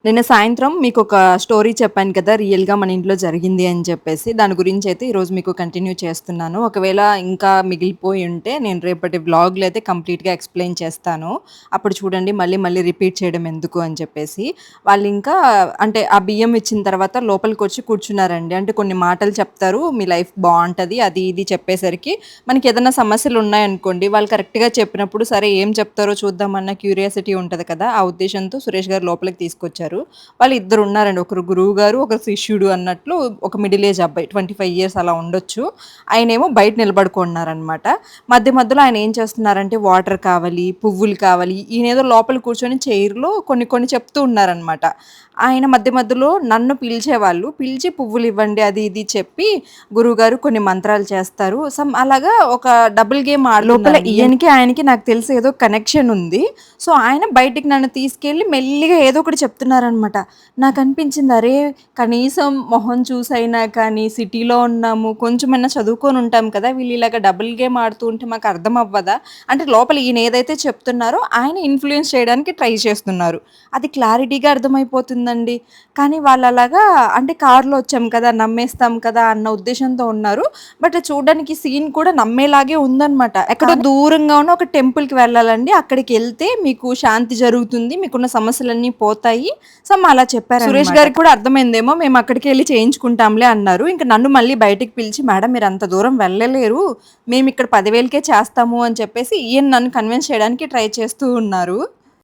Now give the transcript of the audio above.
నిన్న సాయంత్రం మీకొక స్టోరీ చెప్పాను కదా! రియల్‌గా మన ఇంట్లో జరిగింది అని చెప్పేసి. దాని గురించయితే ఈరోజు మీకు కంటిన్యూ చేస్తున్నాను. ఒకవేళ ఇంకా మిగిలిపోయి ఉంటే నేను రేపటి వ్లాగ్‌లో అయితే కంప్లీట్‌గా ఎక్స్‌ప్లెయిన్ చేస్తాను. అప్పుడు చూడండి మళ్ళీ మళ్ళీ రిపీట్ చేయడం ఎందుకు అని చెప్పేసి. వాళ్ళింకా అంటే ఆ బియ్యం ఇచ్చిన తర్వాత లోపలికొచ్చి కూర్చున్నారండి. అంటే కొన్ని మాటలు చెప్తారు. మీ లైఫ్ బావుంటది. అది ఇది చెప్పేసరికి మనకేదన్నా సమస్యలున్నాయనుకోండి, వాళ్ళు కరెక్ట్‌గా చెప్పినప్పుడు సరే ఏం చెప్తారో చూద్దామన్న క్యూరియాసిటీ ఉంటది కదా! ఆ ఉద్దేశంతో సురేష్ గారు లోపలికి తీసుకొచ్చారు. వాళ్ళిద్దరున్నారండి. ఒకరు గురువుగారు, ఒకరు శిష్యుడు అన్నట్లు ఒక మిడిల్ ఏజ్ అబ్బాయి. 25 ఇయర్స్ అలా ఉండొచ్చు. ఆయనేమో బయట నిలబడుకున్నారనమాట. మధ్య మధ్యలో ఆయన ఏం చేస్తున్నారంటే వాటర్ కావాలి, పువ్వులు కావాలి, ఈయనేదో లోపల కూర్చొని చైర్‌లో కొన్ని కొన్ని చెప్తూ ఉన్నారనమాట. ఆయన మధ్య మధ్యలో నన్ను పిలిచేవాళ్ళు. పిలిచి పువ్వులివ్వండి అది ఇది చెప్పి గురువుగారు కొన్ని మంత్రాలు చేస్తారు. అలాగా ఒక డబుల్ గేమ్ లోపల ఈయనకి, ఆయనకి నాకు తెలిసి ఏదో కనెక్షన్ ఉంది. సో, ఆయన బయటికి నన్ను తీసుకెళ్ళి మెల్లిగా ఏదో ఒకటి చెప్తున్నారనమాట. నాకనిపించింది అరే! కనీసం మొహం చూసైనా కానీ సిటీలో ఉన్నాము, కొంచెమన్నా చదువుకొని ఉంటాం కదా! వీళ్ళు ఇలాగ డబుల్ గేమ్ ఆడుతూ ఉంటే మాకు అర్థం అవ్వదా? అంటే లోపల ఈయన ఏదైతే చెప్తున్నారో ఆయన ఇన్‌ఫ్లూయెన్స్ చేయడానికి ట్రై చేస్తున్నారు. అది క్లారిటీగా అర్థమైపోతుందండి. కానీ వాళ్ళలాగా అంటే కార్‌లో వచ్చాం కదా! నమ్మేస్తాం కదా! అన్న ఉద్దేశంతో ఉన్నారు. బట్ చూడ్డానికి సీన్ కూడా నమ్మేలాగే ఉందనమాట. ఎక్కడో దూరంగా ఉన్న ఒక టెంపుల్‌కి వెళ్ళాలండి. అక్కడికెళ్తే మీకు శాంతి జరుగుతుంది. మీకున్న సమస్యలన్నీ పోతాయి. అలా చెప్పారనమాట. సురేష్ గారికి కూడా అర్థమైందేమో మేము అక్కడికెళ్లి చేయించుకుంటాంలే అన్నారు. ఇంక నన్ను మళ్ళీ బయటికి పిలిచి మేడం మీరంత దూరం వెళ్ళలేరు. మేమిక్కడ 10,000కే చేస్తాము అని చెప్పేసి ఈయన నన్ను కన్విన్స్ చేయడానికి ట్రై చేస్తూ ఉన్నారు.